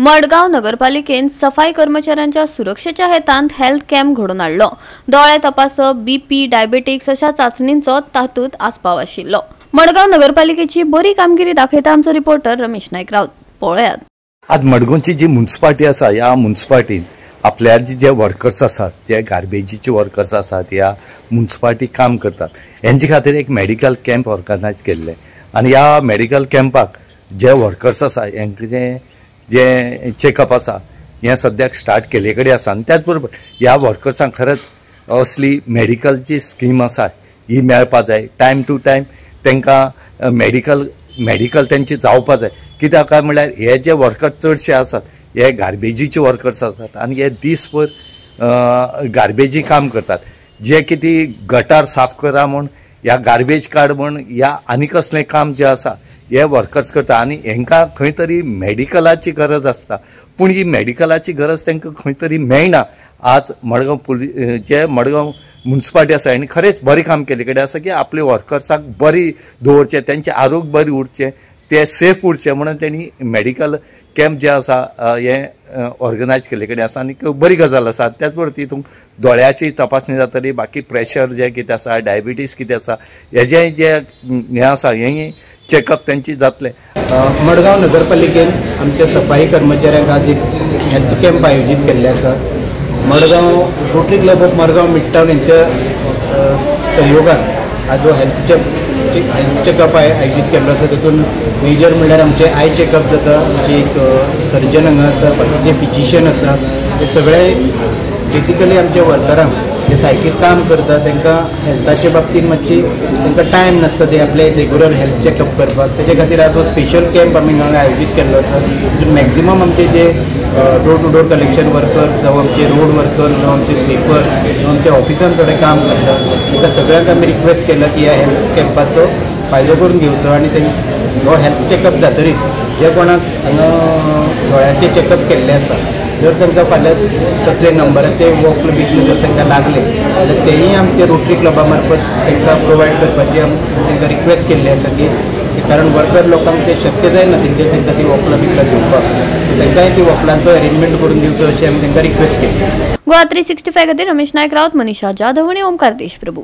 मडगाव नगरपालिकेन सफाई कर्मचाऱ्यांच्या सुरक्षेच्या हेतान हेल्थ कॅम्प घडोवन हाडलो। दोळे तपासप, बीपी, डायबेटिक्स अशा चाचणींचो तातूंत आस्पाव आशिल्लो। मडगाव नगरपालिकेची बरी कामगिरी दाखयता आमचो रिपोर्टर रमेश नायक राऊत। पळयात। आज मडगावची जी म्युनिसिपालिटी आसा, ह्या म्युनिसिपालिटीन आपल्या जे वर्कर्स आसात, जे गार्बेजीचे वर्कर्स आसात, ह्या म्युनिसिपालिटी काम करतात, यांचे खातीर एक मेडिकल कॅम्प ऑर्गनायज केल्ले। आणि ह्या मेडिकल कॅम्पाक जे वर्कर्स आसा यांचे जे चेकअप आसा हे सद्याक स्टार्ट केले कडेन आसा। आणि त्याच बरोबर ह्या वर्कर्सांक खरंच असली मेडिकलची स्कीम आसा ही मेळपा जाय। टायम टू टायम तांकां मेडिकल त्यांची जावपा जाय। कित्याक काय म्हळ्यार हे जे वर्कर्स चडशे आसात हे गार्बेजीचे वर्कर्स आसात आणि हे दिसभर गार्बेजी काम करतात। जे कितें गटार साफ करा म्हण या गार्बेज काड म्हण या आनी कसलें काम जे आसा हे वर्कर्स करता। आणि हांकां खंय तरी मेडिकलाची गरज आसता, पूण ही मेडिकलाची गरज तांकां खंय तरी मेळना। आज मडगाव जे मडगाव म्युनिसिपालिटी आसा हांणी खरेंच बरें काम केले कडेन आसा की आपले वर्कर्सांक बरी दवरचें, त्यांचे आरोग्य बरें उरचें, ते सेफ उरचें म्हणून त्यांनी मेडिकल कॅम्प जे आसा हे ऑर्गनायज केले कडेन आसा। आनी बरी गजाल आसा। त्याच बरोबर तितूंत दोळ्याची तपासणी जातली, बाकी प्रेशर जे कितें आसा, डायबिटीस कितें आसा, हेजे जे हे आसा हे चेकअप त्यांची जातले। मडगाव नगरपालिकेन आमच्या सफाई कर्मचाऱ्यांक आज एक हेल्थ कॅम्प आयोजित केल्ले आसा। Madgaon rotary club of Madgaon mid town यांच्या सहयोगान आज जो हेल्थ चेकअप आयोजित केल्लो आसा। तातूंत मेजर म्हणल्यार आमचे आय चेकअप जाता, एक सर्जन हांगा आसा, बाकी जे फिजिशियन आसा ते सगळे बेसिकली आमच्या वर्करांक जे सायटीर काम करता तांकां हेल्थाचे बाबतींत मातशी तांकां टायम नासता ते आपले रेग्युलर हेल्थ चेकअप करपाक। तेजे खातीर आज स्पेशल कॅम्प आमी हांगा आयोजीत केल्लो आसा। तितून मॅक्झिमम आमचे जे door to door collection worker जावं आमचे रोड वर्कर जावं आमचे स्वीपर जावं आमच्या ऑफिसान थोडे काम करतात, तांकां सगळ्यांक आमी रिक्वेस्ट केला की ह्या हेल्थ कॅम्पाचो फायदो करून घेवचो। आणि हो हेल्थ चेकअप जातरीच जे कोणाक हांगा दोळ्याचे चेकअप केल्ले आसा, जर तांकां फाल्यां कसले नंबराचे वॉकल बिकले जर तांकां लागले जाल्यार तेही आमचे रोटरी क्लबा मार्फत तांकां प्रोवायड करपाची तांकां रिक्वेस्ट केल्ली आसा की कारण वर्कर लोकांक ते शक्य जायना तांकां ती वॉकलां बिकलां दिवपाक, तांकांय ती वॉकलांचो अरेंजमेंट करून दिवचो अशी आमी तांकां रिक्वेस्ट केली। गोवा 365 खातीर रमेश नायक राऊत, मनीषा जाधव आणि ओमकार देशप्रभू।